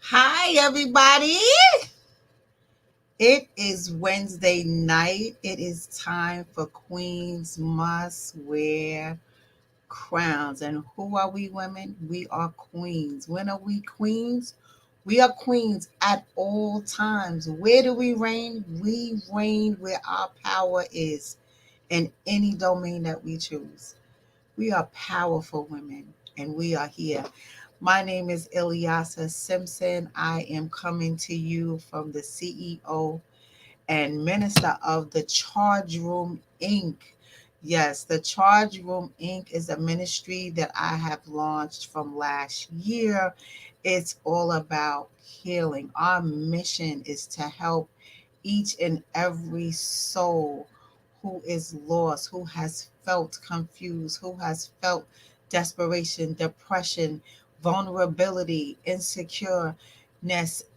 Hi, everybody. It is Wednesday night. It is time for Queens Must Wear Crowns. And who are we, women? We are queens. When are we queens? We are queens at all times. Where do we reign? We reign where our power is in any domain that we choose. We are powerful women, and we are here. My name is Ilyasa Simpson. I am coming to you from the CEO and minister of the Charge Room Inc. Yes, the Charge Room Inc. is a ministry that I have launched from last year. It's all about healing. Our mission is to help each and every soul who is lost, who has felt confused, who has felt desperation, depression, vulnerability, insecureness,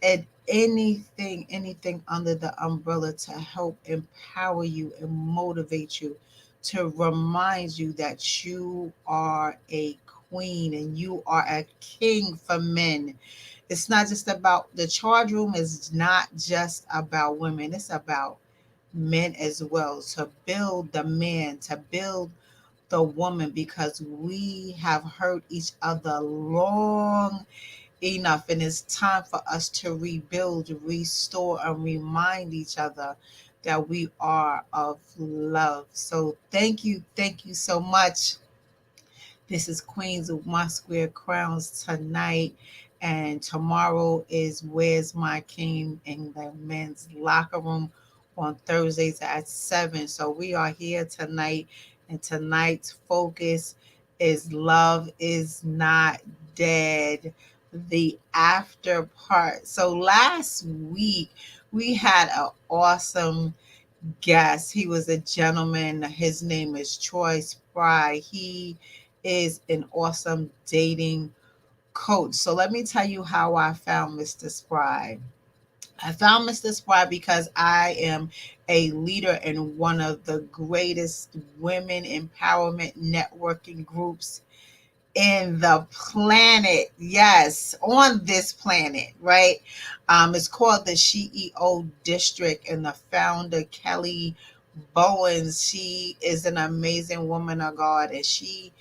and anything under the umbrella to help empower you and motivate you, to remind you that you are a queen and you are a king for men. It's not just about the charge room, is not just about women, it's about men as well, to build the man, to build the woman, because we have hurt each other long enough, and it's time for us to rebuild, restore, and remind each other that we are of love. So thank you so much. This is Queens of My Square Crowns tonight, and tomorrow is Where's My King in the men's locker room on Thursdays at 7. So we are here tonight, and tonight's focus is Love is Not Dead, the after part. So last week we had an awesome guest. He was a gentleman. His name is Troy Spry. He is an awesome dating coach. So let me tell you how I found Mr. Spry. I found Mr. Spry because I am a leader in one of the greatest women empowerment networking groups in the planet. Yes, on this planet, right? It's called the CEO District, and the founder, Kelly Bowens, she is an amazing woman of God, and she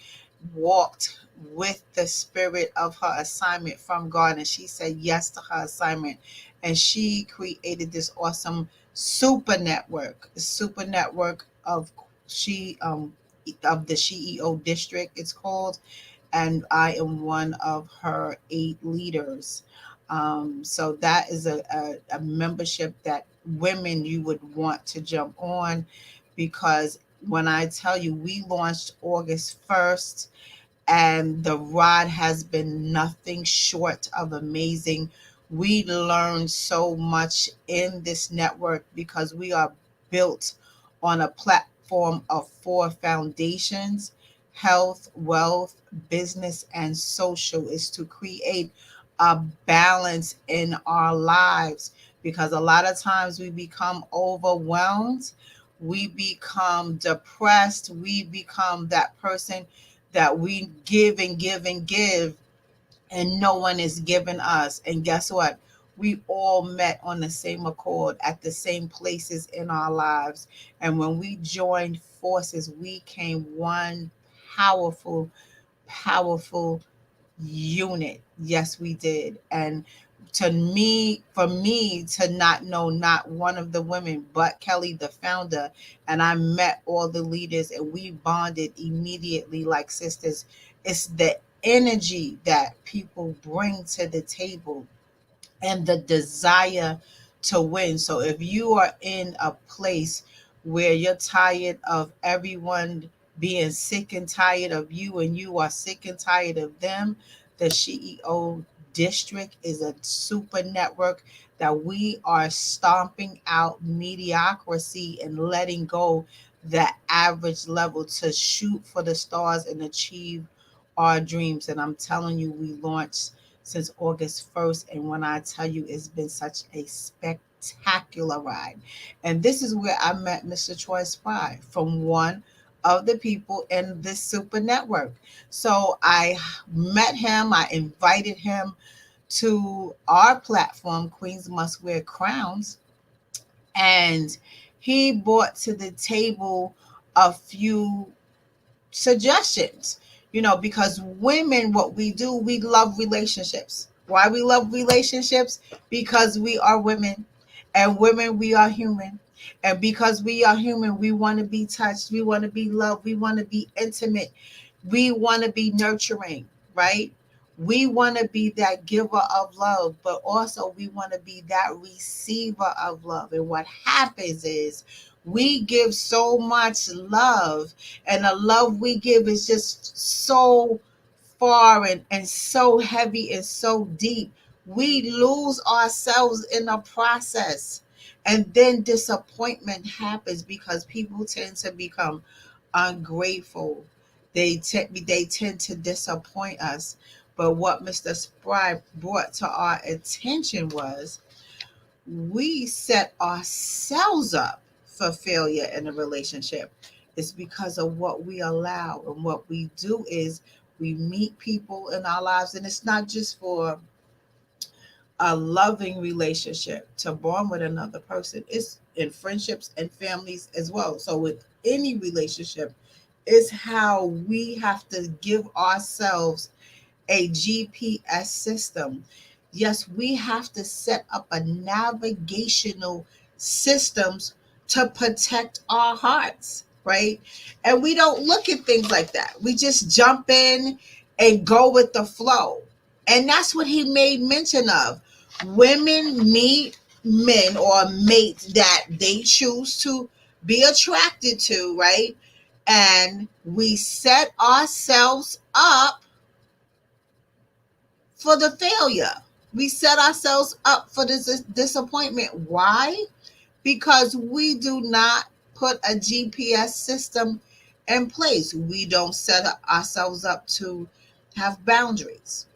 walked with the spirit of her assignment from God, and she said yes to her assignment, and she created this awesome super network of she of the CEO District, it's called, and I am one of her 8 leaders. So that is a membership that women you would want to jump on, because when I tell you, we launched August 1st, and the ride has been nothing short of amazing. We learned so much in this network because we are built on a platform of 4 foundations: health, wealth, business, and social, is to create a balance in our lives, because a lot of times we become overwhelmed, we become depressed, we become that person that we give and give and give, and no one is giving us. And guess what? We all met on the same accord at the same places in our lives. And when we joined forces, we came one powerful, powerful unit. Yes, we did. And for me to not know not one of the women but Kelly, the founder, and I met all the leaders and we bonded immediately like sisters. It's the energy that people bring to the table and the desire to win. So if you are in a place where you're tired of everyone being sick and tired of you, and you are sick and tired of them, the CEO District is a super network that we are stomping out mediocrity and letting go the average level to shoot for the stars and achieve our dreams. And I'm telling you, we launched since August 1st. And when I tell you, it's been such a spectacular ride. And this is where I met Mr. Troy Spry, from one of the people in this super network. So I met him, I invited him to our platform, Queens Must Wear Crowns, and he brought to the table a few suggestions, because women, what we do, we love relationships. Why we love relationships? Because we are women, and women, we are human. And because we are human, we want to be touched, we want to be loved, we want to be intimate, we want to be nurturing, right? We want to be that giver of love, but also we want to be that receiver of love. And what happens is we give so much love, and the love we give is just so far and so heavy and so deep. We lose ourselves in the process. And then disappointment happens because people tend to become ungrateful. They tend to disappoint us. But what Mr. Spry brought to our attention was we set ourselves up for failure in a relationship. It's because of what we allow. And what we do is we meet people in our lives, and it's not just for a loving relationship to bond with another person. It's in friendships and families as well. So with any relationship, is how we have to give ourselves a GPS system. Yes, we have to set up a navigational systems to protect our hearts, right? And we don't look at things like that. We just jump in and go with the flow. And that's what he made mention of. Women meet men or mates that they choose to be attracted to, right? And we set ourselves up for the failure. We set ourselves up for this disappointment. Why? Because we do not put a GPS system in place. We don't set ourselves up to have boundaries.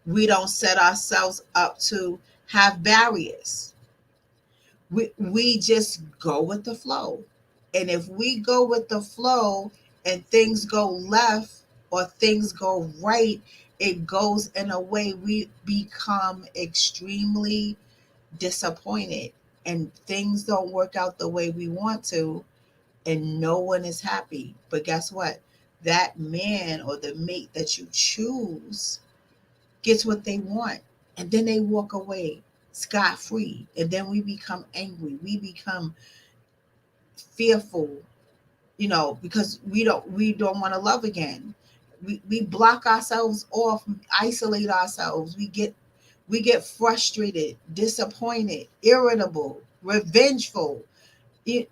We don't set ourselves up to have barriers. We just go with the flow. And if we go with the flow and things go left or things go right, it goes in a way we become extremely disappointed, and things don't work out the way we want to, and no one is happy. But guess what? That man or the mate that you choose gets what they want, and then they walk away scot free. And then we become angry. We become fearful, because we don't want to love again. We block ourselves off, isolate ourselves. We get frustrated, disappointed, irritable, revengeful. We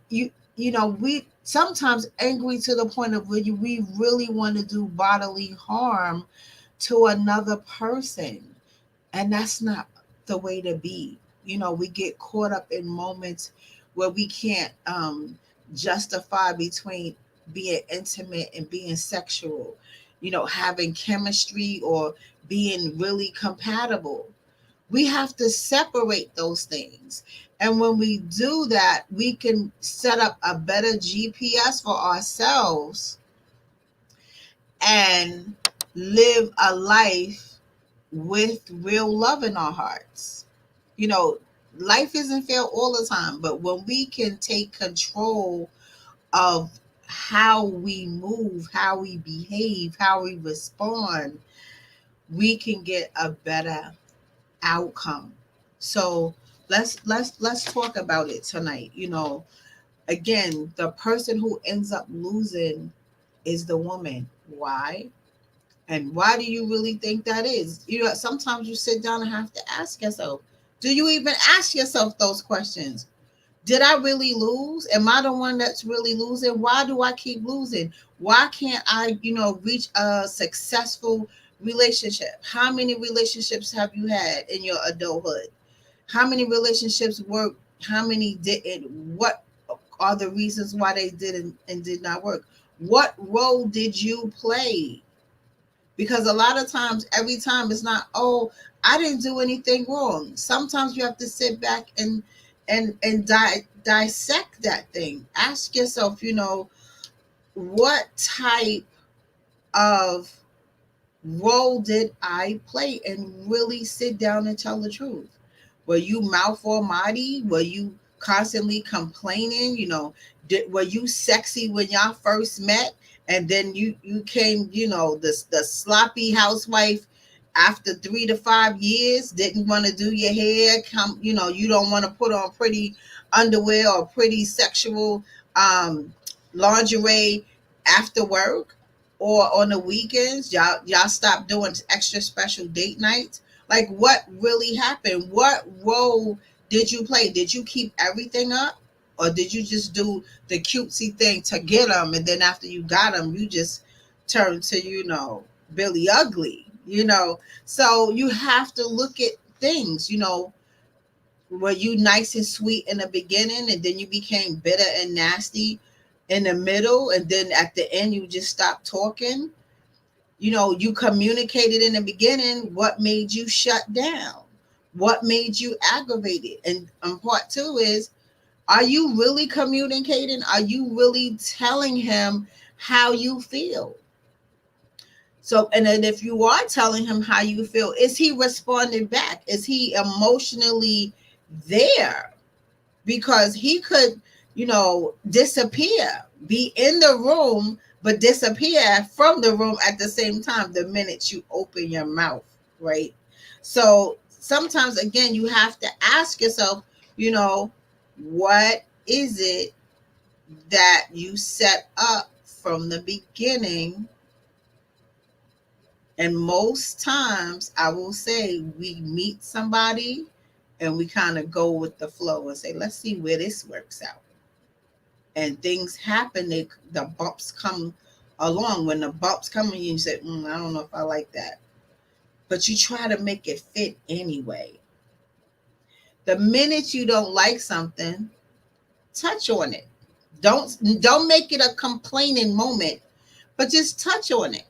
sometimes angry to the point of where we really want to do bodily harm to another person. And that's not the way to be. We get caught up in moments where we can't justify between being intimate and being sexual, having chemistry or being really compatible. We have to separate those things. And when we do that, we can set up a better GPS for ourselves and live a life with real love in our hearts. You know, Life isn't fair all the time, but when we can take control of how we move, how we behave, how we respond, we can get a better outcome. So let's talk about it tonight. Again, the person who ends up losing is the woman. Why? And why do you really think that is? Sometimes you sit down and have to ask yourself, do you even ask yourself those questions? Did I really lose? Am I the one that's really losing? Why do I keep losing? Why can't I, reach a successful relationship? How many relationships have you had in your adulthood? How many relationships worked? How many didn't? What are the reasons why they didn't and did not work? What role did you play? Because a lot of times, every time it's not, oh, I didn't do anything wrong. Sometimes you have to sit back and dissect that thing. Ask yourself, what type of role did I play? And really sit down and tell the truth. Were you mouth almighty? Were you constantly complaining? Were you sexy when y'all first met? And then you came, the sloppy housewife after 3 to 5 years, didn't want to do your hair, you don't want to put on pretty underwear or pretty sexual um lingerie after work or on the weekends. Y'all stop doing extra special date nights. Like, what really happened? What role did you play? Did you keep everything up, or did you just do the cutesy thing to get them, and then after you got them, you just turned to Billy Ugly? So you have to look at things. Were you nice and sweet in the beginning, and then you became bitter and nasty in the middle, and then at the end you just stopped talking? You communicated in the beginning. What made you shut down? What made you aggravated? And part two is, are you really communicating? Are you really telling him how you feel? So, and then if you are telling him how you feel, is he responding back? Is he emotionally there? Because he could, disappear, be in the room, but disappear from the room at the same time the minute you open your mouth, right? So sometimes, again, you have to ask yourself, what is it that you set up from the beginning? And most times, I will say, we meet somebody and we kind of go with the flow and say, let's see where this works out. And things happen, the bumps come along. When the bumps come in, you say, I don't know if I like that. But you try to make it fit anyway. The minute you don't like something, touch on it. Don't make it a complaining moment, but just touch on it.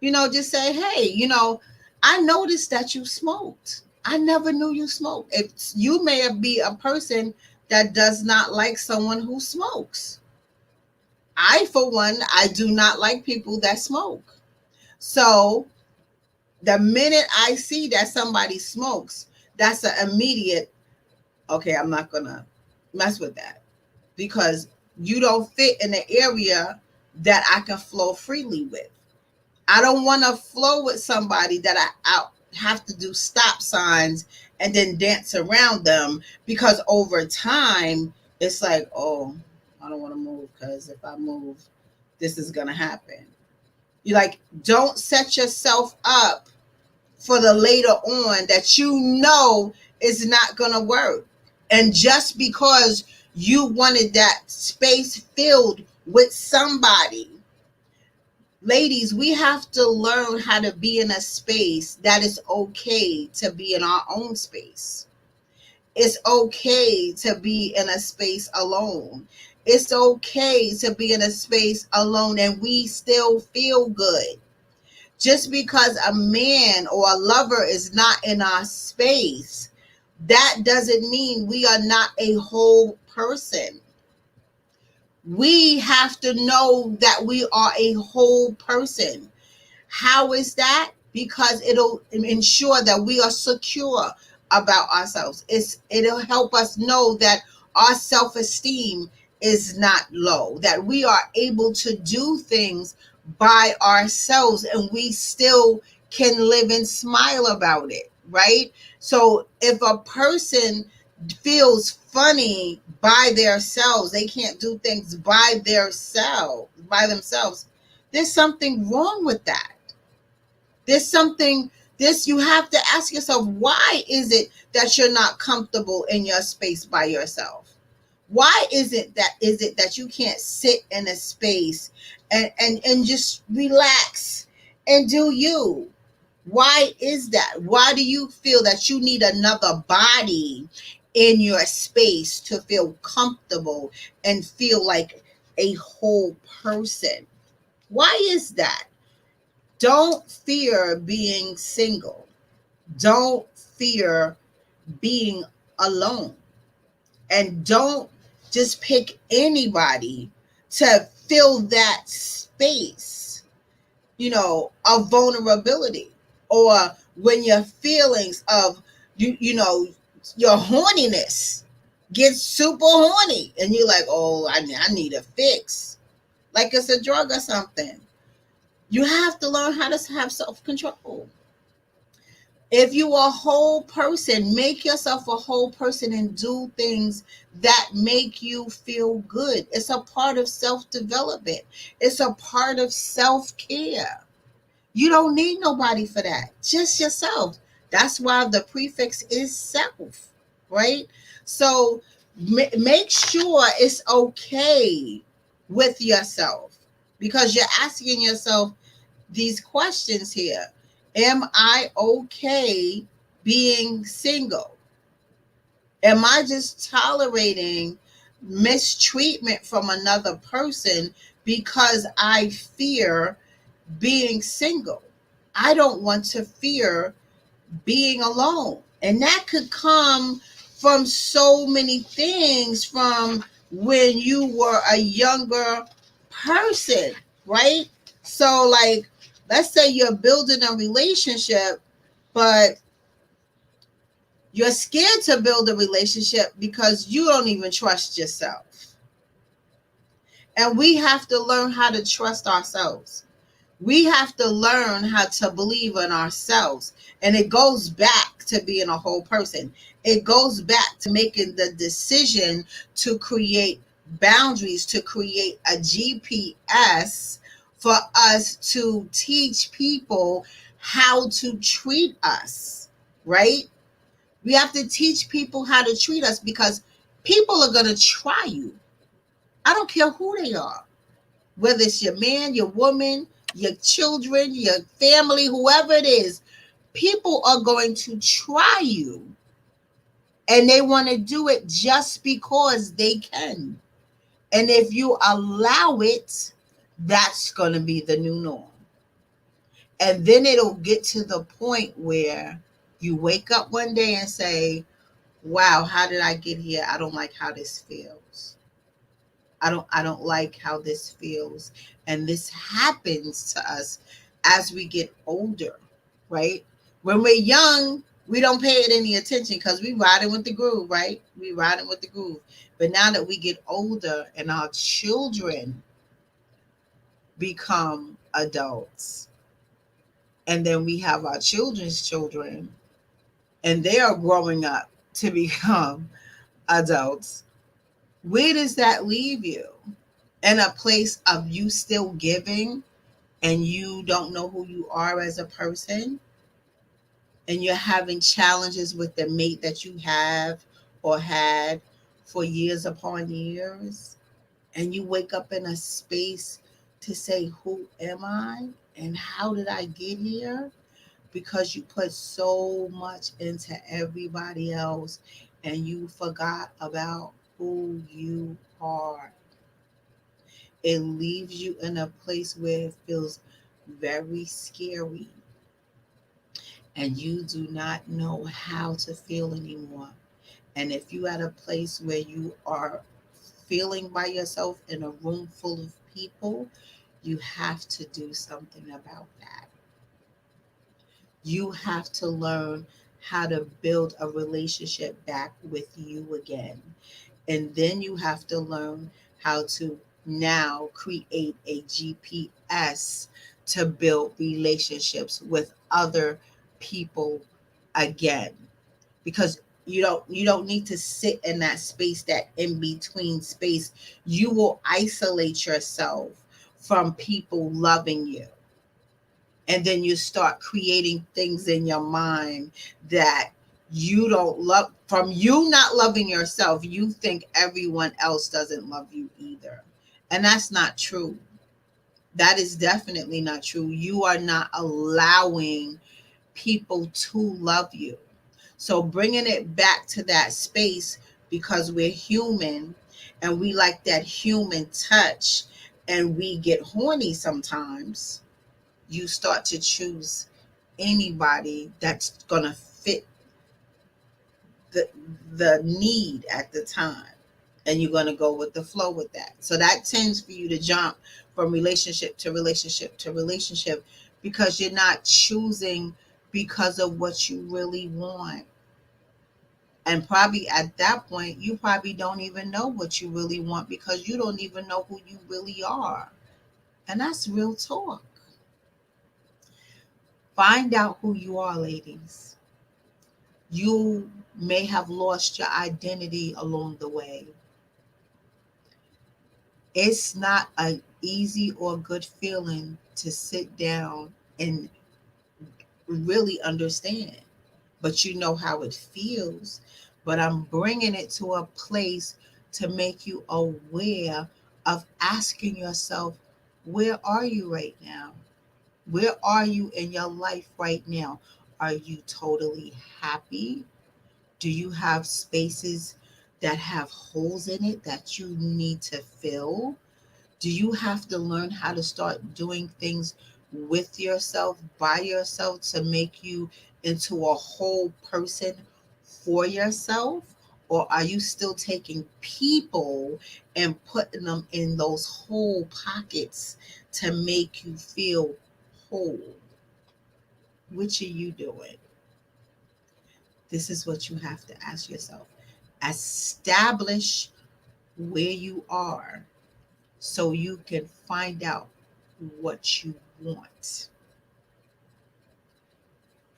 Just say, hey, I noticed that you smoked. I never knew you smoked. If you may be a person that does not like someone who smokes. I, for one, I do not like people that smoke. So the minute I see that somebody smokes, that's an immediate, okay, I'm not going to mess with that, because you don't fit in the area that I can flow freely with. I don't want to flow with somebody that I have to do stop signs and then dance around them, because over time it's like, oh, I don't want to move, because if I move, this is going to happen. You like, don't set yourself up for the later on that is not going to work. And just because you wanted that space filled with somebody, ladies, we have to learn how to be in a space that is okay to be in our own space. It's okay to be in a space alone. It's okay to be in a space alone and we still feel good. Just because a man or a lover is not in our space, that doesn't mean we are not a whole person. We have to know that we are a whole person. How is that? Because it'll ensure that we are secure about ourselves. It'll help us know that our self-esteem is not low, that we are able to do things by ourselves and we still can live and smile about it, right? So if a person feels funny by themselves, they can't do things by themselves, there's something wrong with that. There's something, you have to ask yourself, why is it that you're not comfortable in your space by yourself? Why is it that you can't sit in a space and just relax and do you? Why is that? Why do you feel that you need another body in your space to feel comfortable and feel like a whole person? Why is that? Don't fear being single. Don't fear being alone. And don't just pick anybody to fill that space. of vulnerability, or when your feelings of your horniness gets super horny and you're like, oh, I need a fix, like it's a drug or something. You have to learn how to have self-control. If you are a whole person, make yourself a whole person and do things that make you feel good. It's a part of self-development. It's a part of self-care. You don't need nobody for that. Just yourself. That's why the prefix is self, right? So make sure it's okay with yourself, because you're asking yourself these questions here. Am I okay being single? Am I just tolerating mistreatment from another person because I fear being single? I don't want to fear being alone. And that could come from so many things, from when you were a younger person, right? So, like, let's say you're building a relationship, but you're scared to build a relationship because you don't even trust yourself. And we have to learn how to trust ourselves. We have to learn how to believe in ourselves. And it goes back to being a whole person. It goes back to making the decision to create boundaries, to create a GPS for us to teach people how to treat us, right? We have to teach people how to treat us, because people are going to try you. I don't care who they are, whether it's your man, your woman, your children, your family, whoever it is. People are going to try you, and they want to do it just because they can. And if you allow it, that's going to be the new norm. And then it'll get to the point where you wake up one day and say, wow, how did I get here? I don't like how this feels. I don't like how this feels. And this happens to us as we get older, right? When we're young, we don't pay it any attention because we riding with the groove, right? We riding with the groove. But now that we get older and our children become adults, and then we have our children's children, and they are growing up to become adults, where does that leave you? In a place of you still giving, and you don't know who you are as a person, and you're having challenges with the mate that you have or had for years upon years, and you wake up in a space to say, who am I and how did I get here? Because you put so much into everybody else and you forgot about who you are. It leaves you in a place where it feels very scary and you do not know how to feel anymore. And if you're at a place where you are feeling by yourself in a room full of people, you have to do something about that. You have to learn how to build a relationship back with you again. And then you have to learn how to now create a GPS to build relationships with other people again. Because you don't need to sit in that space, that in between space. You will isolate yourself from people loving you, and then you start creating things in your mind that you don't love. From you not loving yourself, you think everyone else doesn't love you either, and that's not true. That is definitely not true. You are not allowing people to love you. So bringing it back to that space, because we're human and we like that human touch, and we get horny sometimes. You start to choose anybody that's going to fit the the need at the time. and you're going to go with the flow with that. So that tends for you to jump from relationship to relationship to relationship because you're not choosing because of what you really want. And probably at that point, you probably don't even know what you really want because you don't even know who you really are. And that's real talk. Find out who you are, ladies. You may have lost your identity along the way. It's not an easy or good feeling to sit down and really understand, but you know how it feels. But I'm bringing it to a place to make you aware of asking yourself, where are you right now? Where are you in your life right now? Are you totally happy? Do you have spaces that have holes in it that you need to fill? Do you have to learn how to start doing things with yourself, by yourself, to make you into a whole person for yourself? Or are you still taking people and putting them in those whole pockets to make you feel whole? Which are you doing? This is what you have to ask yourself. Establish where you are so you can find out what you want.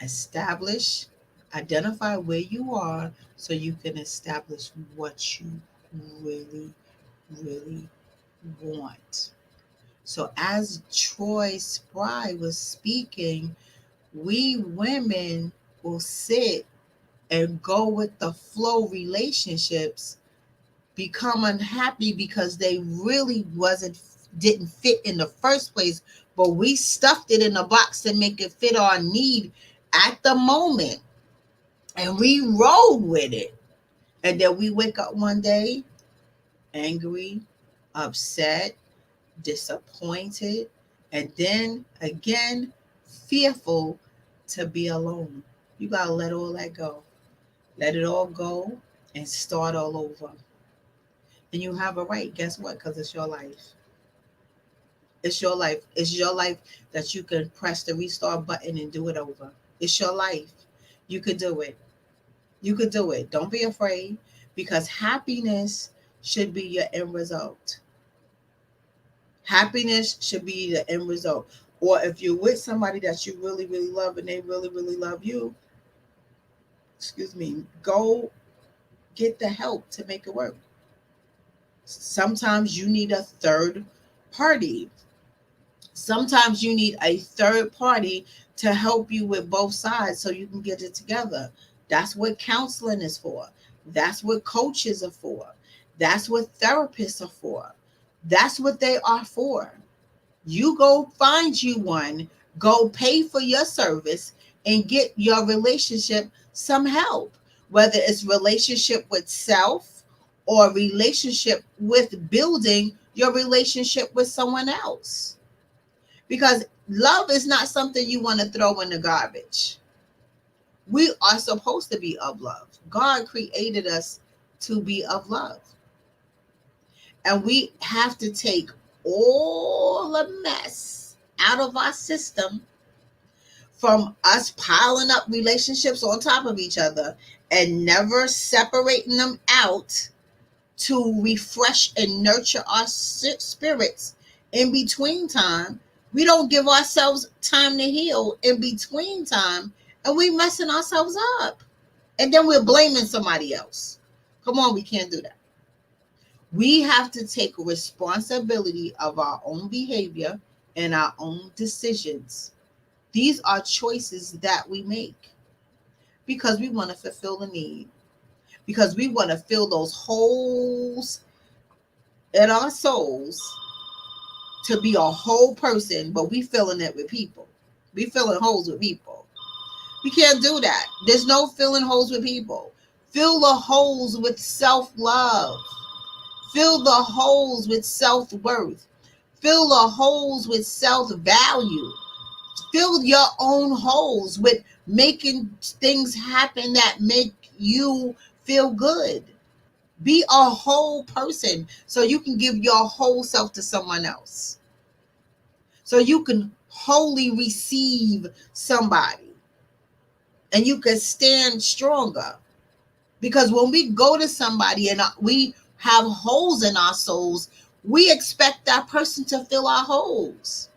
Establish, identify where you are so you can establish what you really, really want. So, as Troy Spry was speaking, we women will sit and go with the flow relationships, become unhappy because they really didn't fit in the first place, but we stuffed it in a box to make it fit our need at the moment, and we rolled with it. And then we wake up one day angry, upset, disappointed, and then again fearful to be alone. You got to let all that go. Let it all go and start all over. And you have a right. Guess what? Because it's your life. It's your life. It's your life that you can press the restart button and do it over. It's your life. You could do it. You could do it. Don't be afraid because happiness should be your end result. Happiness should be the end result. Or if you're with somebody that you really, really love and they really, really love you, excuse me, go get the help to make it work. Sometimes you need a third party. Sometimes you need a third party to help you with both sides so you can get it together. That's what counseling is for. That's what coaches are for. That's what therapists are for. That's what they are for. You go find you one, go pay for your service and get your relationship some help, whether it's relationship with self or relationship with building your relationship with someone else. Because love is not something you want to throw in the garbage. We are supposed to be of love. God created us to be of love. And we have to take all the mess out of our system from us piling up relationships on top of each other and never separating them out to refresh and nurture our spirits in between time. We don't give ourselves time to heal in between time, and we messing ourselves up. And then we're blaming somebody else. Come on, we can't do that. We have to take responsibility of our own behavior and our own decisions. These are choices that we make because we want to fulfill the need, because we want to fill those holes in our souls to be a whole person, but we filling it with people. We filling holes with people. We can't do that. There's no filling holes with people. Fill the holes with self-love. Fill the holes with self-worth. Fill the holes with self-value. Fill your own holes with making things happen that make you feel good. Be a whole person so you can give your whole self to someone else. So you can wholly receive somebody and you can stand stronger. Because when we go to somebody and we have holes in our souls, we expect that person to fill our holes.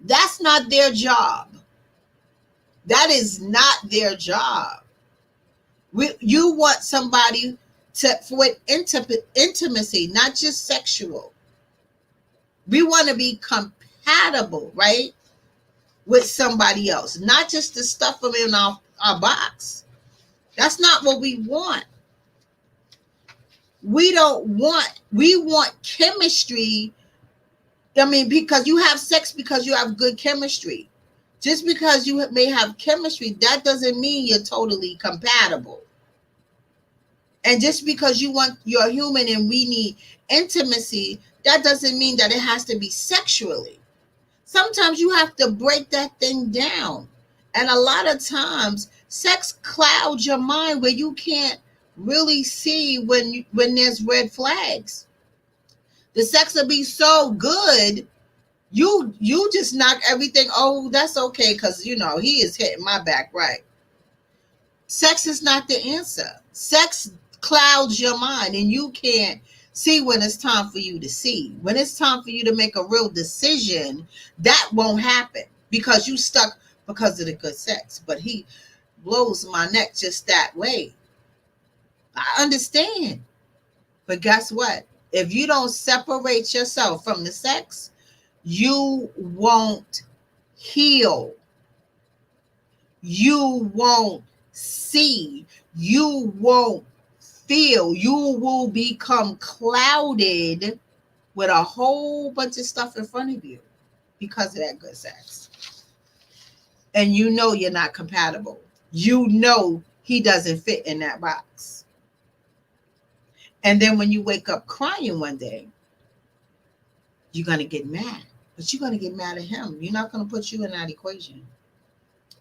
That's not their job. That is not their job. You want somebody for intimacy, not just sexual. We want to be compatible, right, with somebody else, not just to stuff them in our box. That's not what we want. We want chemistry. I mean, because you have sex because you have good chemistry. Just because you may have chemistry, that doesn't mean you're totally compatible. And just because you're human and we need intimacy, that doesn't mean that it has to be sexually. Sometimes you have to break that thing down. And a lot of times, sex clouds your mind where you can't really see when there's red flags. The sex will be so good, you just knock everything. Oh, that's okay, because he is hitting my back, right? Sex is not the answer. Sex clouds your mind, and you can't see when it's time for you to see. When it's time for you to make a real decision, that won't happen because you stuck because of the good sex. But he blows my neck just that way. I understand. But guess what? If you don't separate yourself from the sex, you won't heal. You won't see. You won't feel. You will become clouded with a whole bunch of stuff in front of you because of that good sex. And you're not compatible. He doesn't fit in that box. And then when you wake up crying one day, you're going to get mad. But you're going to get mad at him. You're not going to put you in that equation.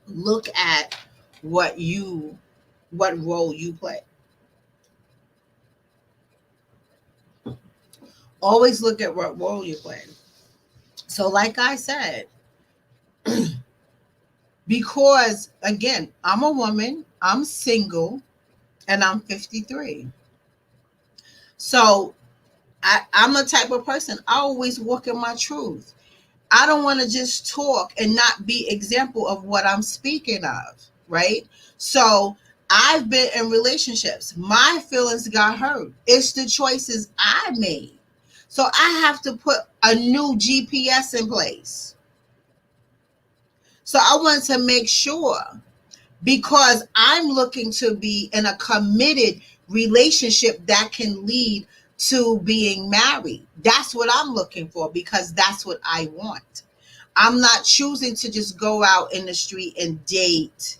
Look at what role you play. Always look at what role you play. So like I said, because again, I'm a woman, I'm single, and I'm 53. So I'm a type of person, I always walk in my truth. I don't want to just talk and not be example of what I'm speaking of, right? So I've been in relationships. My feelings got hurt. It's the choices I made. So I have to put a new GPS in place. So I want to make sure, because I'm looking to be in a committed relationship that can lead to being married. That's what I'm looking for, because that's what I want. I'm not choosing to just go out in the street and date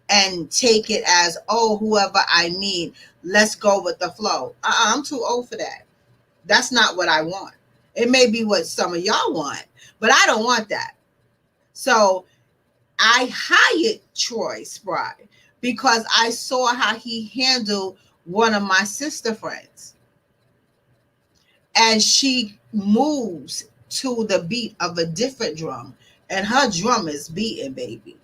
and take it as, oh, whoever I meet, let's go with the flow. I'm too old for that. That's not what I want. It may be what some of y'all want, but I don't want that. So I hired Troy Spry because I saw how he handled one of my sister friends. And she moves to the beat of a different drum, and her drum is beating, baby.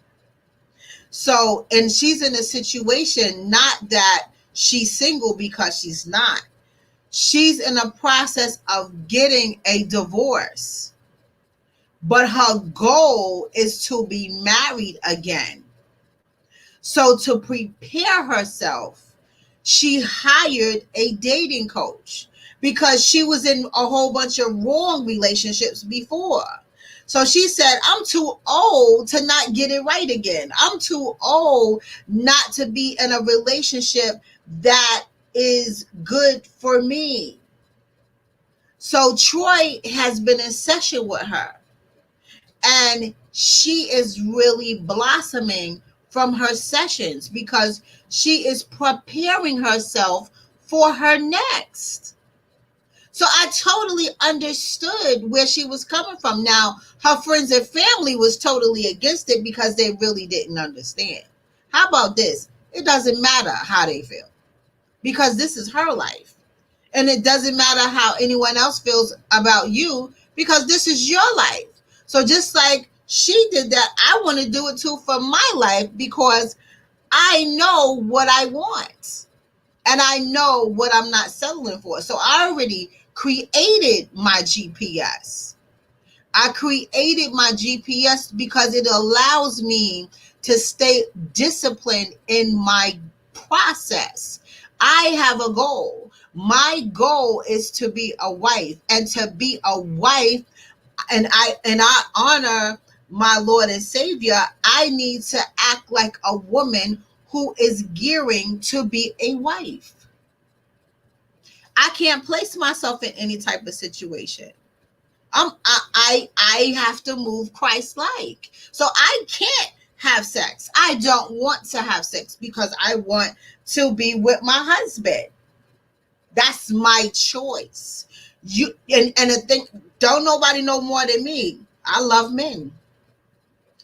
So, and she's in a situation, not that she's single, because she's not. She's in a process of getting a divorce, but her goal is to be married again. So to prepare herself, she hired a dating coach because she was in a whole bunch of wrong relationships before. So she said, I'm too old to not get it right again. I'm too old not to be in a relationship that is good for me. So Troy has been in session with her, and she is really blossoming from her sessions because she is preparing herself for her next. So I totally understood where she was coming from. Now, her friends and family was totally against it because they really didn't understand. How about this? It doesn't matter how they feel. because this is her life. And it doesn't matter how anyone else feels about you because this is your life. So just like she did that, I want to do it too for my life because I know what I want and I know what I'm not settling for. So I already created my GPS. I created my GPS because it allows me to stay disciplined in my process. I have a goal. My goal is to be a wife, and to be a wife, and I honor my Lord and Savior. I need to act like a woman who is gearing to be a wife. I can't place myself in any type of situation. I have to move Christ like. So I can't have sex. I don't want to have sex because I want to be with my husband. That's my choice. And the thing, don't nobody know more than me. I love men.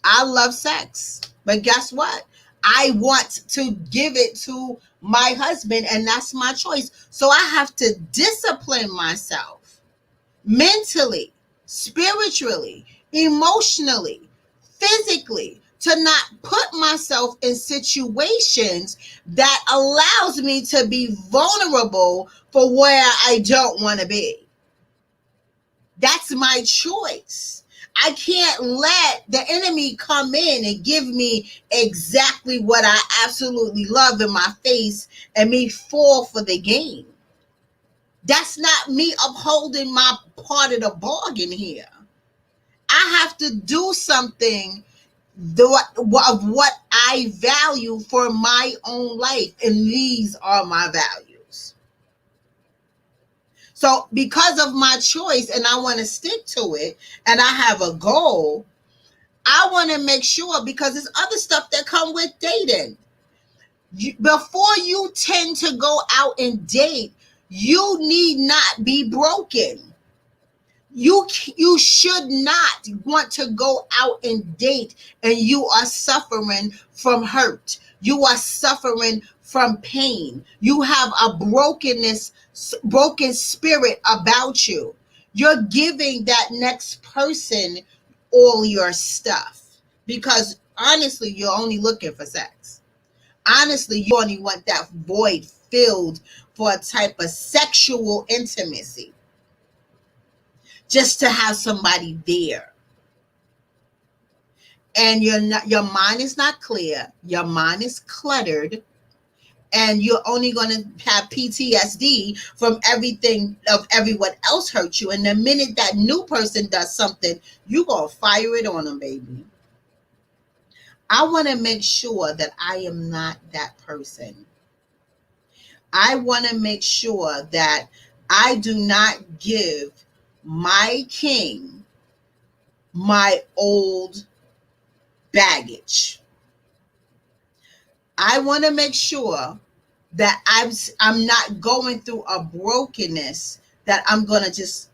I love sex. But guess what? I want to give it to my husband, and that's my choice. So I have to discipline myself mentally, spiritually, emotionally, physically, to not put myself in situations that allows me to be vulnerable for where I don't want to be. That's my choice. I can't let the enemy come in and give me exactly what I absolutely love in my face and me fall for the game. That's not me upholding my part of the bargain here. I have to do something of what I value for my own life, and these are my values. So, because of my choice, and I want to stick to it, and I have a goal, I want to make sure, because there's other stuff that come with dating. Before you tend to go out and date, you need not be broken. You should not want to go out and date and you are suffering from hurt. You are suffering from pain. You have a broken spirit about you. You're giving that next person all your stuff because honestly, you're only looking for sex. Honestly, you only want that void filled for a type of sexual intimacy, just to have somebody there. And your mind is not clear, your mind is cluttered, and you're only going to have PTSD from everything of everyone else hurt you. And the minute that new person does something, you going to fire it on them, baby. I want to make sure that I am not that person. I want to make sure that I do not give my king my old baggage. I want to make sure that I'm not going through a brokenness that I'm going to just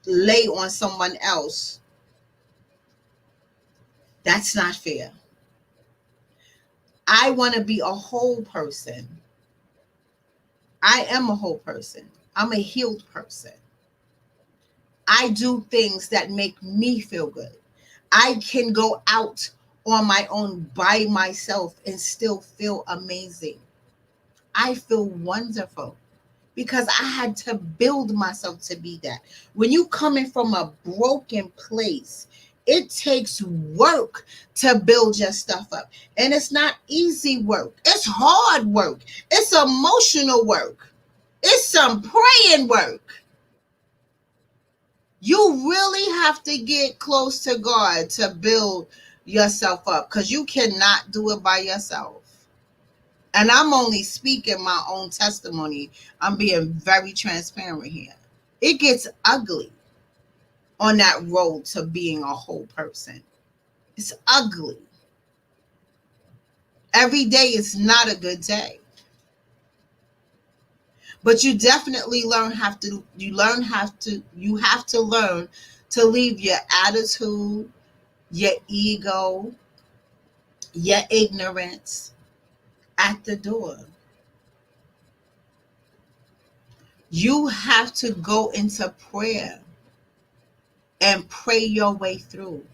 lay on someone else. That's not fair. I want to be a whole person. I am a whole person. I'm a healed person. I do things that make me feel good. I can go out on my own by myself and still feel amazing. I feel wonderful because I had to build myself to be that. When you coming from a broken place, it takes work to build your stuff up. And it's not easy work. It's hard work. It's emotional work. It's some praying work. You really have to get close to God to build yourself up because you cannot do it by yourself. And I'm only speaking my own testimony. I'm being very transparent here. It gets ugly on that road to being a whole person. It's ugly. Every day is not a good day. But you definitely you have to learn to leave your attitude, your ego, your ignorance at the door. You have to go into prayer and pray your way through,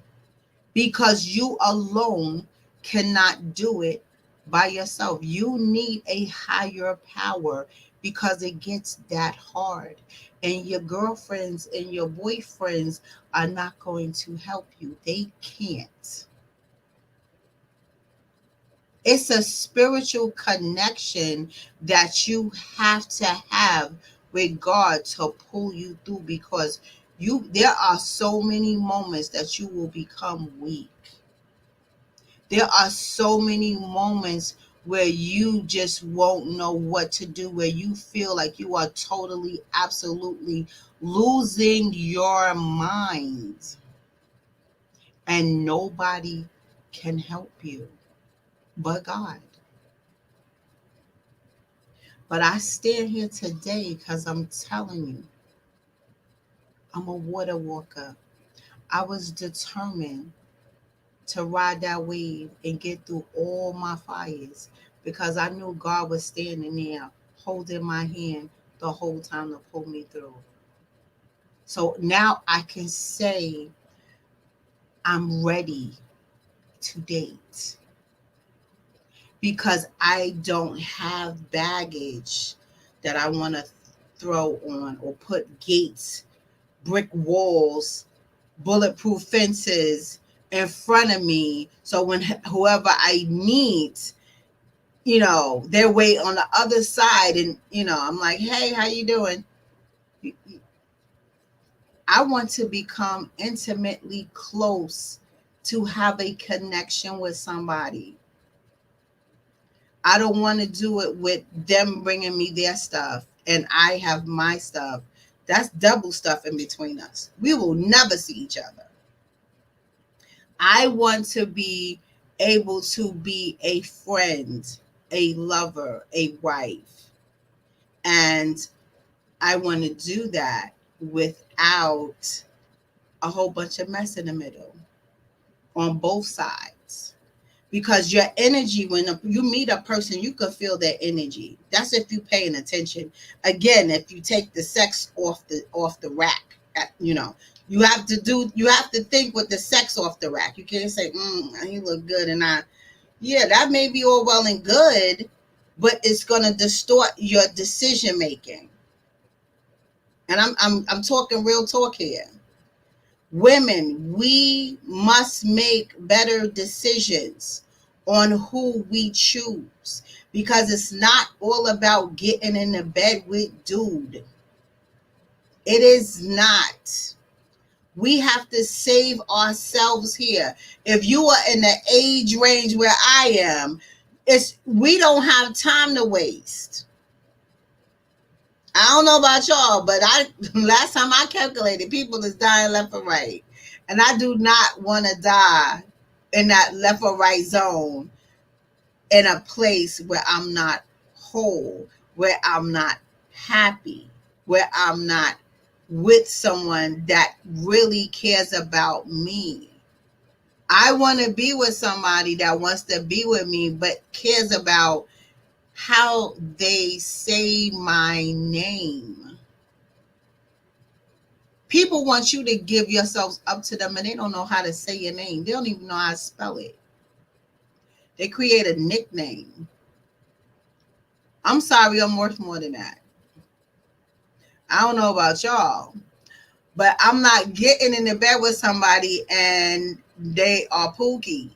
because you alone cannot do it by yourself. You need a higher power, because it gets that hard. And your girlfriends and your boyfriends are not going to help you. They can't. It's a spiritual connection that you have to have with God to pull you through, because there are so many moments that you will become weak. There are so many moments where you just won't know what to do, where you feel like you are totally, absolutely losing your mind, and nobody can help you but God. But I stand here today because I'm telling you, I'm a water walker. I was determined to ride that wave and get through all my fires, because I knew God was standing there holding my hand the whole time to pull me through. So now I can say I'm ready to date, because I don't have baggage that I want to throw on, or put gates, brick walls, bulletproof fences in front of me. So when whoever I meet, they're way on the other side, and I'm like, hey, how you doing? I want to become intimately close, to have a connection with somebody. I don't want to do it with them bringing me their stuff and I have my stuff. That's double stuff in between us. We will never see each other. I want to be able to be a friend, a lover, a wife. And I want to do that without a whole bunch of mess in the middle on both sides. Because your energy, when you meet a person, you can feel their energy. That's if you're paying attention. Again, if you take the sex off the rack, you have to think with the sex off the rack. You can't say, you look good, and yeah, that may be all well and good, but it's gonna distort your decision making. And I'm talking real talk here. Women, we must make better decisions on who we choose, because it's not all about getting in the bed with dude. It is not. We have to save ourselves here. If you are in the age range where I am, we don't have time to waste. I don't know about y'all, but last time I calculated, people is dying left or right. And I do not want to die in that left or right zone, in a place where I'm not whole, where I'm not happy, where I'm not with someone that really cares about me. I want to be with somebody that wants to be with me, but cares about how they say my name. People want you to give yourselves up to them, and they don't know how to say your name. They don't even know how to spell it. They create a nickname. I'm sorry, I'm worth more than that. I don't know about y'all, but I'm not getting in the bed with somebody and they are Pookie.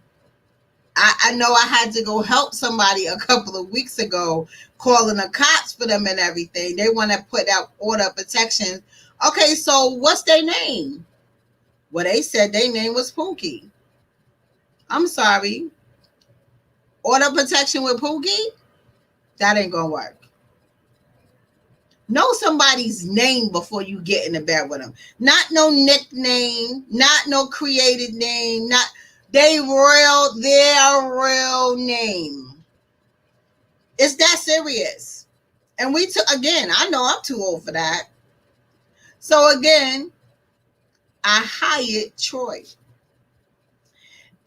I know I had to go help somebody a couple of weeks ago, calling the cops for them and everything. They want to put out order of protection. Okay, so what's their name? Well, they said their name was Pookie. I'm sorry. Order protection with Pookie? That ain't gonna work. Know somebody's name before you get in the bed with them. Not no nickname, not no created name, not their real name. It's that serious. And again, I know I'm too old for that. So again, I hired Troy.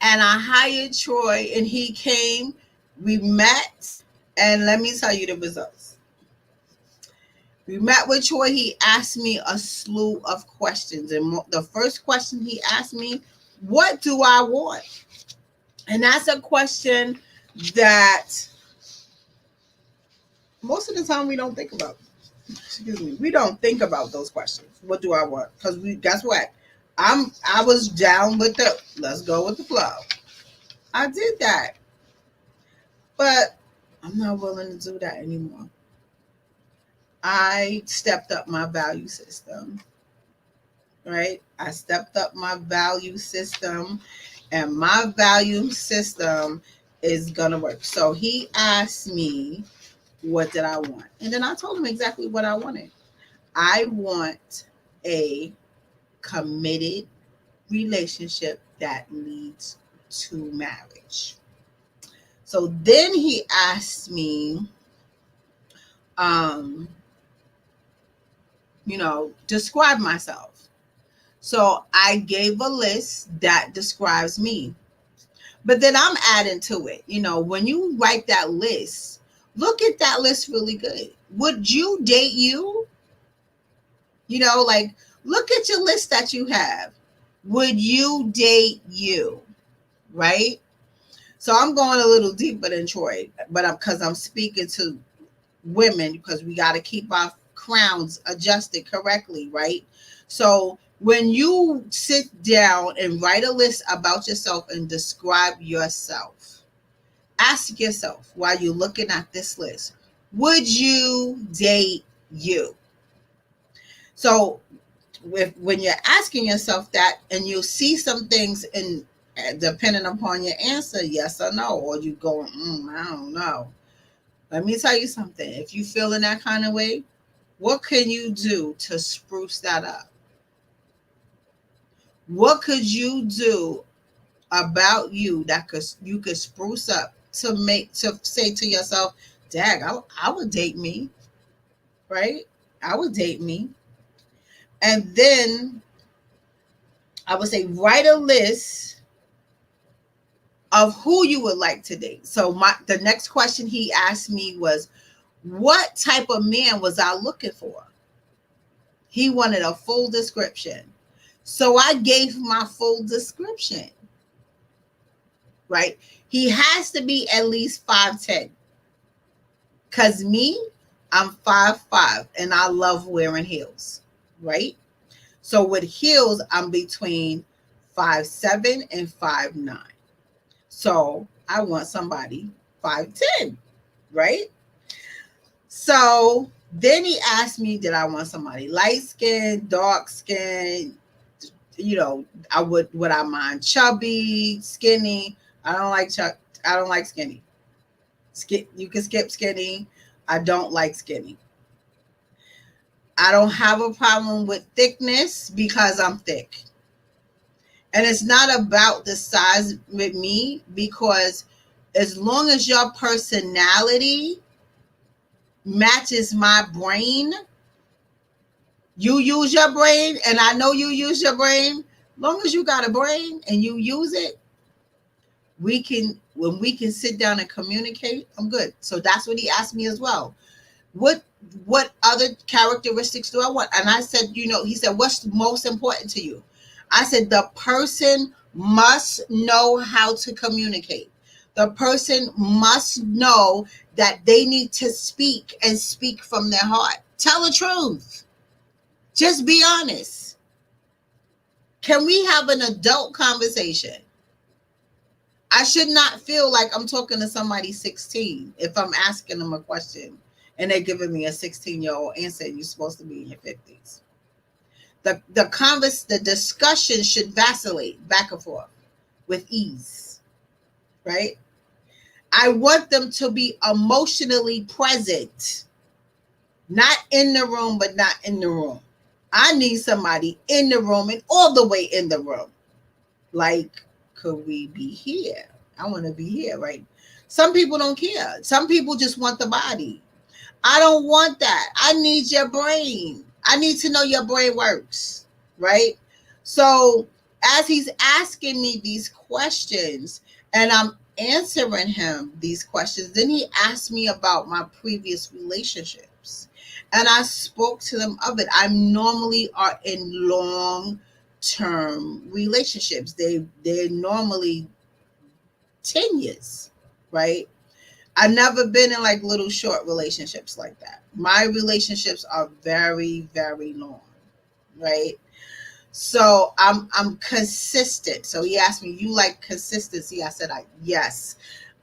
And I hired Troy, and he came, we met, and let me tell you the results. We met with Troy. He asked me a slew of questions. And the first question he asked me, what do I want? And that's a question that most of the time we don't think about. Excuse me. We don't think about those questions. What do I want? Because we guess what? I was down with the let's go with the flow. I did that. But I'm not willing to do that anymore. I stepped up my value system, right? I stepped up my value system, and my value system is going to work. So he asked me, what did I want? And then I told him exactly what I wanted. I want a committed relationship that leads to marriage. So then he asked me, um, describe myself. So I gave a list that describes me. But then I'm adding to it. When you write that list, look at that list really good. Would you date you? Like look at your list that you have. Would you date you? Right? So I'm going a little deeper than Troy, but because I'm speaking to women, because we got to keep our crowns adjusted correctly, right? So when you sit down and write a list about yourself and describe yourself, ask yourself while you're looking at this list, would you date you? So when you're asking yourself that and you see some things and depending upon your answer, yes or no, or you go, I don't know. Let me tell you something. If you feel in that kind of way, what can you do to spruce that up? What could you do about you that you could spruce up to say to yourself, "Dag, I would date me," right? I would date me, and then I would say write a list of who you would like to date. So the next question he asked me was, what type of man was I looking for? He wanted a full description. So I gave my full description, right? He has to be at least 5'10". Because me, I'm 5'5", and I love wearing heels, right? So with heels, I'm between 5'7" and 5'9". So I want somebody 5'10", right? So then he asked me, did I want somebody light skin, dark skin? Would I mind chubby, skinny? I don't like skinny. You can skip skinny. I don't like skinny. I don't have a problem with thickness because I'm thick. And it's not about the size with me, because as long as your personality matches my brain, you use your brain, and I know you use your brain. Long as you got a brain and you use it, when we can sit down and communicate, I'm good. So that's what he asked me as well. What other characteristics do I want? And I said, he said, what's most important to you? I said, the person must know how to communicate. The person must know that they need to speak and speak from their heart. Tell the truth. Just be honest. Can we have an adult conversation? I should not feel like I'm talking to somebody 16 if I'm asking them a question and they're giving me a 16-year-old answer and you're supposed to be in your 50s. The discussion should vacillate back and forth with ease, right? I want them to be emotionally present, not in the room, but not in the room. I need somebody in the room and all the way in the room. Like, could we be here? I want to be here, right? Some people don't care. Some people just want the body. I don't want that. I need your brain. I need to know your brain works, right? So as he's asking me these questions and I'm answering him these questions, then he asked me about my previous relationship. relationships. And I spoke to them of it. I normally are in long term relationships. They're normally 10 years, right? I've never been in like little short relationships like that. My relationships are very, very long, right? So I'm consistent. So he asked me, "You like consistency?" I said, yes,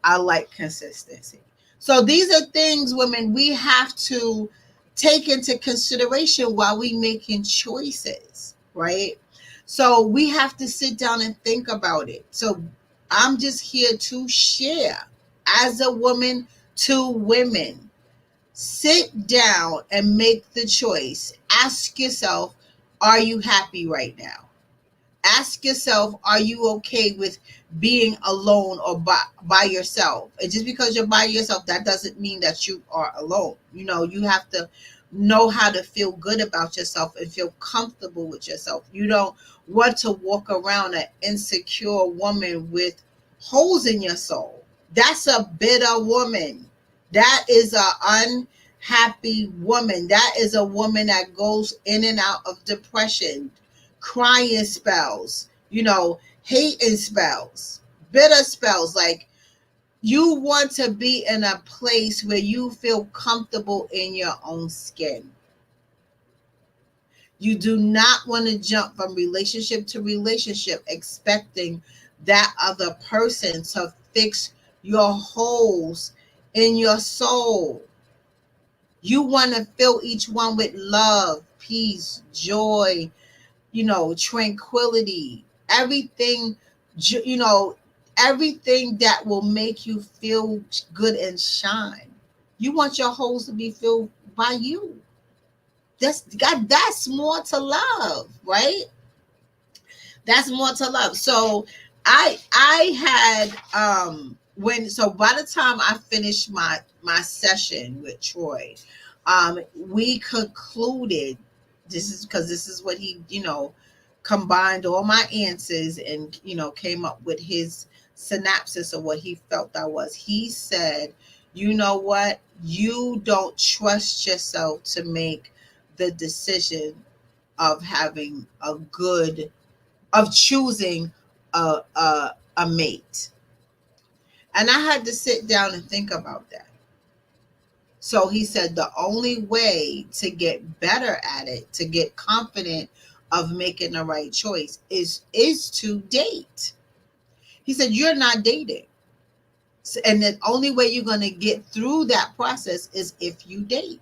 I like consistency." So these are things, women, we have to take into consideration while we making choices, right? So we have to sit down and think about it. So I'm just here to share as a woman to women. Sit down and make the choice. Ask yourself, are you happy right now? Ask yourself, are you okay with being alone or by yourself? And just because you're by yourself, that doesn't mean that you are alone. You know, you have to know how to feel good about yourself and feel comfortable with yourself. You don't want to walk around an insecure woman with holes in your soul. That's a bitter woman. That is a unhappy woman. That is a woman that goes in and out of depression, crying spells, hating spells, bitter spells. Like, you want to be in a place where you feel comfortable in your own skin. You do not want to jump from relationship to relationship expecting that other person to fix your holes in your soul. You want to fill each one with love, peace, joy, tranquility, everything, you know, everything that will make you feel good and shine. You want your holes to be filled by you. That's God, that's more to love, right? That's more to love. So I had when so by the time I finished my session with Troy, we concluded, this is what he, combined all my answers and came up with his synopsis of what he felt I was. He said, you know what? You don't trust yourself to make the decision of having a good of choosing a mate. And I had to sit down and think about that. So he said the only way to get better at it, to get confident of making the right choice is to date. He said you're not dating. And the only way you're going to get through that process is if you date,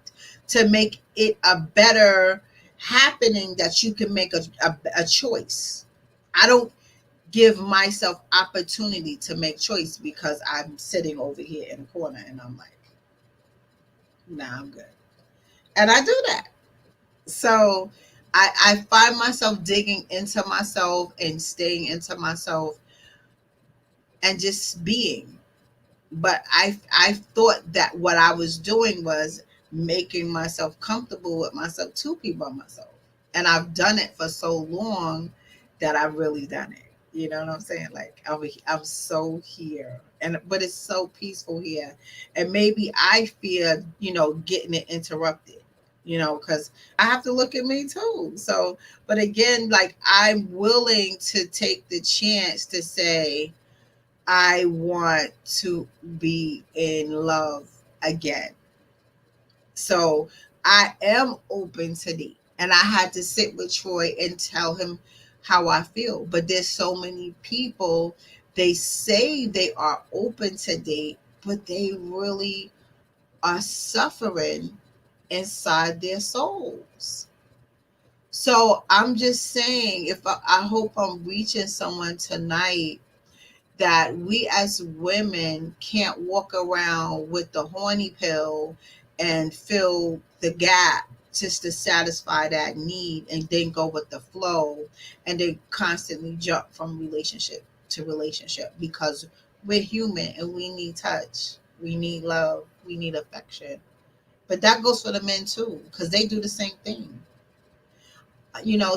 to make it a better happening, that you can make a choice. I don't give myself opportunity to make choice because I'm sitting over here in a corner and I'm like, nah, I'm good. And I do that. So I find myself digging into myself and staying into myself and just being. But I thought that what I was doing was making myself comfortable with myself to be by myself. And I've done it for so long that I've really done it. You know what I'm saying? Like, I'm so here, but it's so peaceful here, and maybe I fear, getting it interrupted, because I have to look at me too. So, but again, like, I'm willing to take the chance to say I want to be in love again. So I am open to date. And I had to sit with Troy and tell him how I feel. But there's so many people, they say they are open to date, but they really are suffering inside their souls. So I'm just saying, if I hope I'm reaching someone tonight, that we as women can't walk around with the horny pill and fill the gap just to satisfy that need and then go with the flow and then constantly jump from relationship to relationship, because we're human and we need touch, we need love, we need affection. But that goes for the men too, because they do the same thing.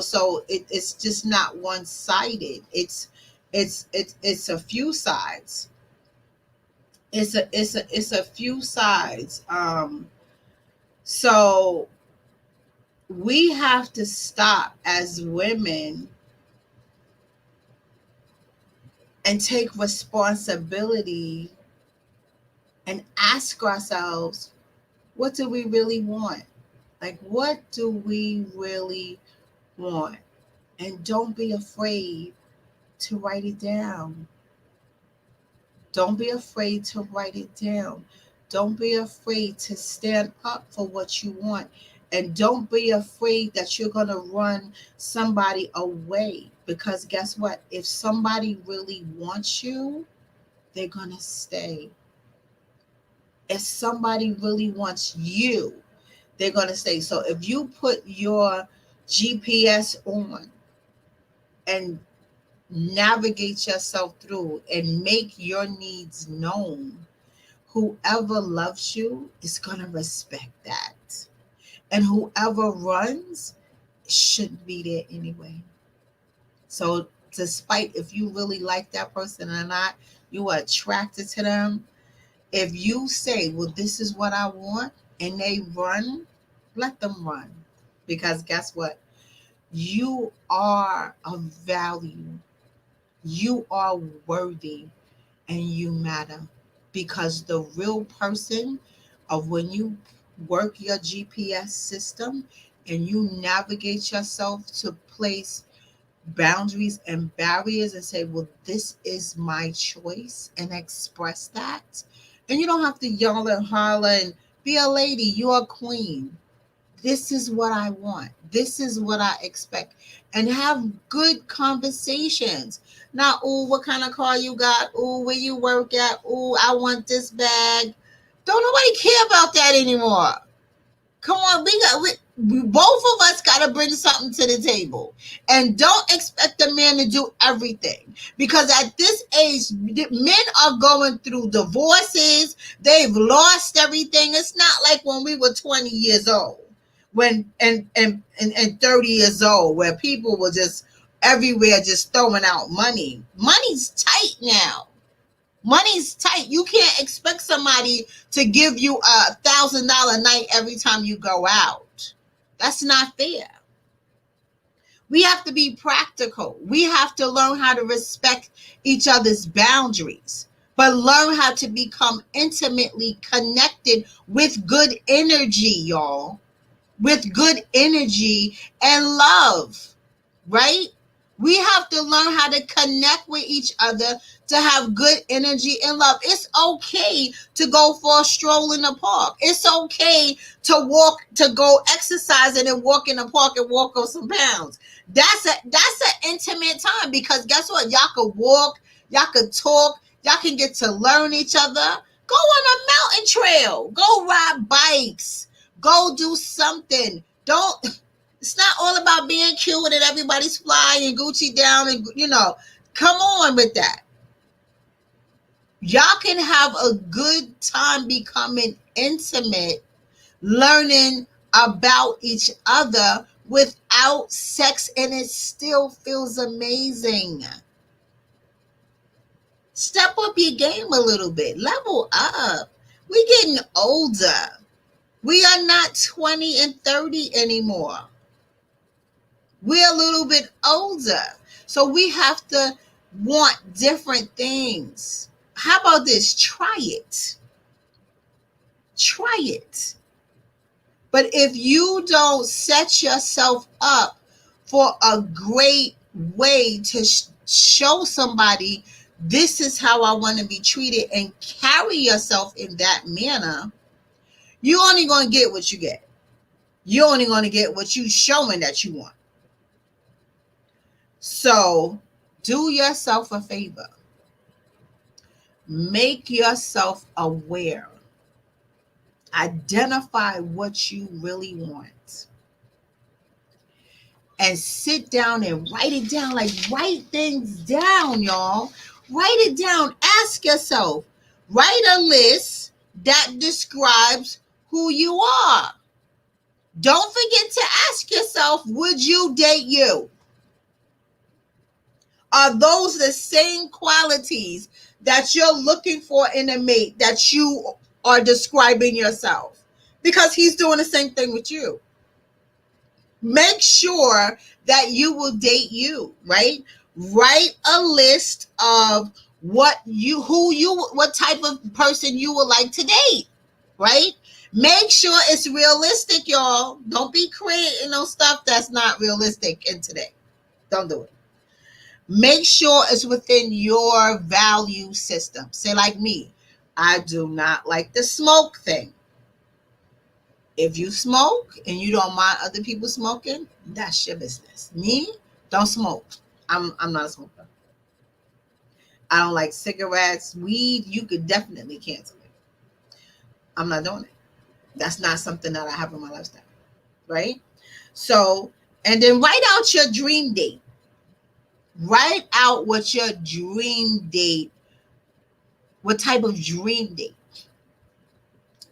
So it's just not one-sided. It's a few sides. It's a few sides. So we have to stop as women and take responsibility and ask ourselves, what do we really want? Like, what do we really want? And don't be afraid to write it down. Don't be afraid to write it down. Don't be afraid to stand up for what you want. And don't be afraid that you're going to run somebody away. Because guess what? If somebody really wants you, they're going to stay. If somebody really wants you, they're going to stay. So if you put your GPS on and navigate yourself through and make your needs known, whoever loves you is going to respect that. And whoever runs shouldn't be there anyway. So, despite if you really like that person or not, you are attracted to them. If you say, well, this is what I want, and they run, let them run. Because guess what? You are of value. You are worthy and you matter. Because the real person of when you work your GPS system and you navigate yourself to place boundaries and barriers and say, well, this is my choice and express that. And you don't have to yell and holler and be a lady. You're a queen. This is what I want. This is what I expect. And have good conversations. Not, oh, what kind of car you got? Oh, where you work at? Oh, I want this bag. Don't nobody care about that anymore. Come on, both of us got to bring something to the table. And don't expect the man to do everything. Because at this age, men are going through divorces. They've lost everything. It's not like when we were 20 years old and 30 years old, where people were just everywhere just throwing out money. Money's tight now. Money's tight. You can't expect somebody to give you $1,000 night every time you go out. That's not fair. We have to be practical. We have to learn how to respect each other's boundaries, but learn how to become intimately connected with good energy, y'all. With good energy and love, right? We have to learn how to connect with each other to have good energy and love. It's okay to go for a stroll in the park. It's okay to walk, to go exercising and walk in the park and walk on some pounds. That's an intimate time, because guess what? Y'all could walk, y'all could talk, y'all can get to learn each other. Go on a mountain trail. Go ride bikes. Go do something. Don't. It's not all about being cute and everybody's flying and Gucci down and come on with that. Y'all can have a good time becoming intimate, learning about each other without sex, and it still feels amazing. Step up your game a little bit. Level up. We're getting older. We are not 20 and 30 anymore. We're a little bit older. So we have to want different things. How about this? Try it. Try it. But if you don't set yourself up for a great way to show somebody, this is how I want to be treated, and carry yourself in that manner, you're only going to get what you get. You're only going to get what you're showing that you want. So do yourself a favor. Make yourself aware. Identify what you really want. And sit down and write it down. Like, write things down, y'all. Write it down. Ask yourself. Write a list that describes who you are. Don't forget to ask yourself, would you date you? Are those the same qualities that you're looking for in a mate that you are describing yourself? because he's doing the same thing with you. Make sure that you will date you, right? Write a list of what type of person you would like to date, right? Make sure it's realistic, y'all. Don't be creating no stuff that's not realistic in today. Don't do it. Make sure it's within your value system. Say, like me, I do not like the smoke thing. If you smoke and you don't mind other people smoking, that's your business. Me, don't smoke. I'm not a smoker. I don't like cigarettes, weed. You could definitely cancel it. I'm not doing it. That's not something that I have in my lifestyle, right? So, and then write out your dream date. Write out what your dream date, what type of dream date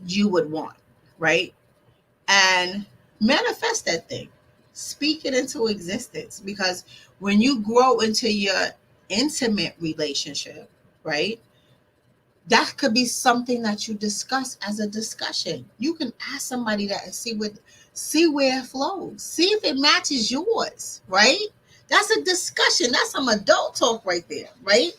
you would want, right? And manifest that thing. Speak it into existence, because when you grow into your intimate relationship, right? That could be something that you discuss as a discussion. You can ask somebody that and see where it flows. See if it matches yours, right? That's a discussion. That's some adult talk right there, right?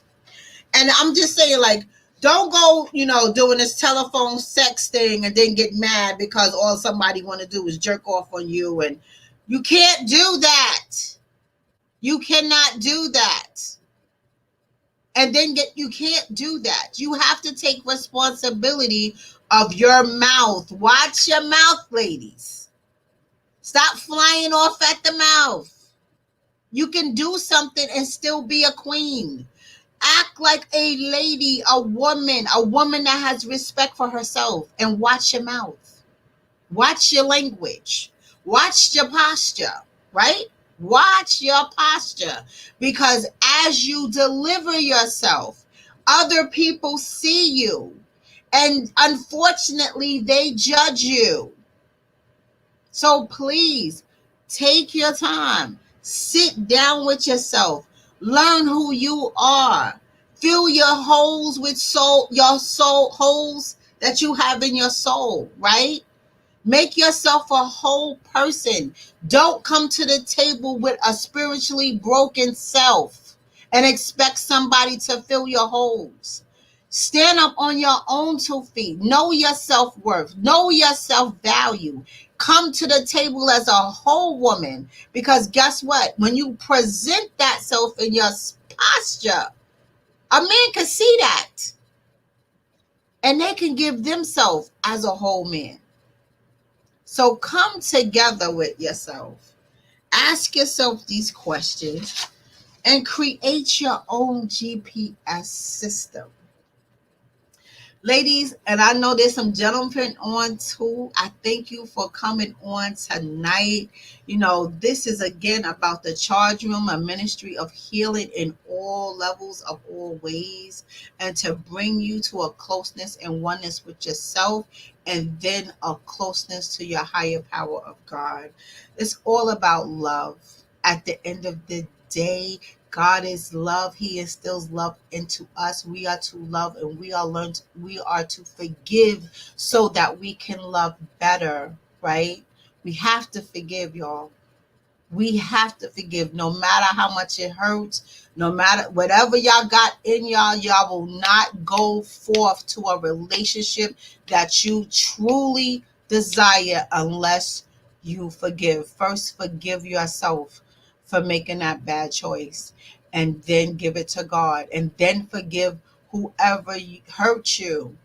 And I'm just saying, like, don't go, doing this telephone sex thing and then get mad because all somebody want to do is jerk off on you. And you can't do that. You cannot do that. And then you can't do that. You have to take responsibility of your mouth. Watch your mouth, ladies. Stop flying off at the mouth. You can do something and still be a queen. Act like a lady, a woman that has respect for herself, and watch your mouth. Watch your language. Watch your posture, right? Watch your posture, because as you deliver yourself, other people see you, and unfortunately, they judge you. So please take your time, sit down with yourself, learn who you are, fill your holes with your soul holes that you have in your soul, right? Make yourself a whole person. Don't come to the table with a spiritually broken self and expect somebody to fill your holes. Stand up on your own 2 feet. Know your self-worth. Know your self-value. Come to the table as a whole woman, because guess what? When you present that self in your posture, a man can see that, and they can give themselves as a whole man. So come together with yourself. Ask yourself these questions and create your own GPS system. Ladies, and I know there's some gentlemen on too. I thank you for coming on tonight. This is again about the Charge Room, a ministry of healing in all levels, of all ways, and to bring you to a closeness and oneness with yourself, and then a closeness to your higher power of God. It's all about love. At the end of the day, God is love. He instills love into us. We are to love, and we are to forgive so that we can love better, right? We have to forgive, y'all. We have to forgive, no matter how much it hurts, no matter whatever y'all got in y'all will not go forth to a relationship that you truly desire unless you forgive. First, forgive yourself for making that bad choice, and then give it to God, and then forgive whoever hurt you,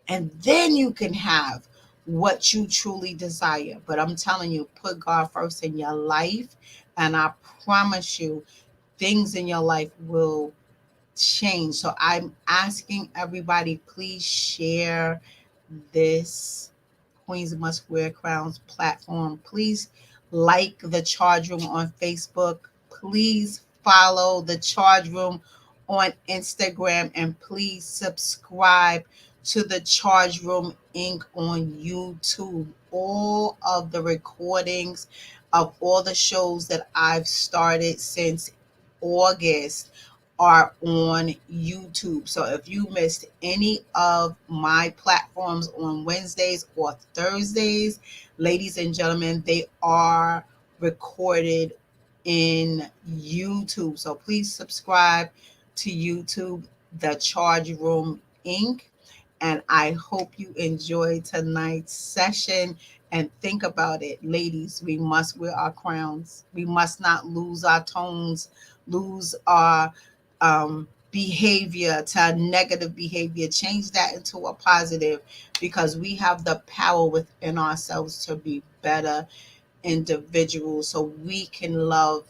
and then you can have what you truly desire. But I'm telling you, put God first in your life, and I promise you, things in your life will change. So I'm asking everybody, please share this Queens Must Wear Crowns platform. Please like the Charge Room on Facebook. Please follow the Charge Room on Instagram, and please subscribe to the Charge Room Inc. on YouTube. All of the recordings of all the shows that I've started since August are on YouTube. So if you missed any of my platforms on Wednesdays or Thursdays, ladies and gentlemen, they are recorded in YouTube. So please subscribe to YouTube, The Charge Room Inc. And I hope you enjoyed tonight's session. And think about it, ladies, we must wear our crowns. We must not lose our tones, lose our behavior to negative behavior. Change that into a positive, because we have the power within ourselves to be better individuals so we can love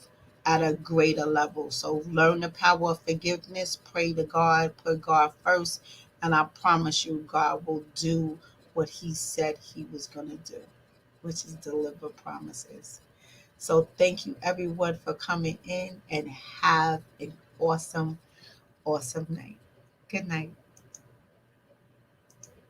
at a greater level. So learn the power of forgiveness, pray to God, put God first, and I promise you, God will do what He said He was going to do, which is deliver promises. So thank you, everyone, for coming in, and have an awesome, awesome night. Good night.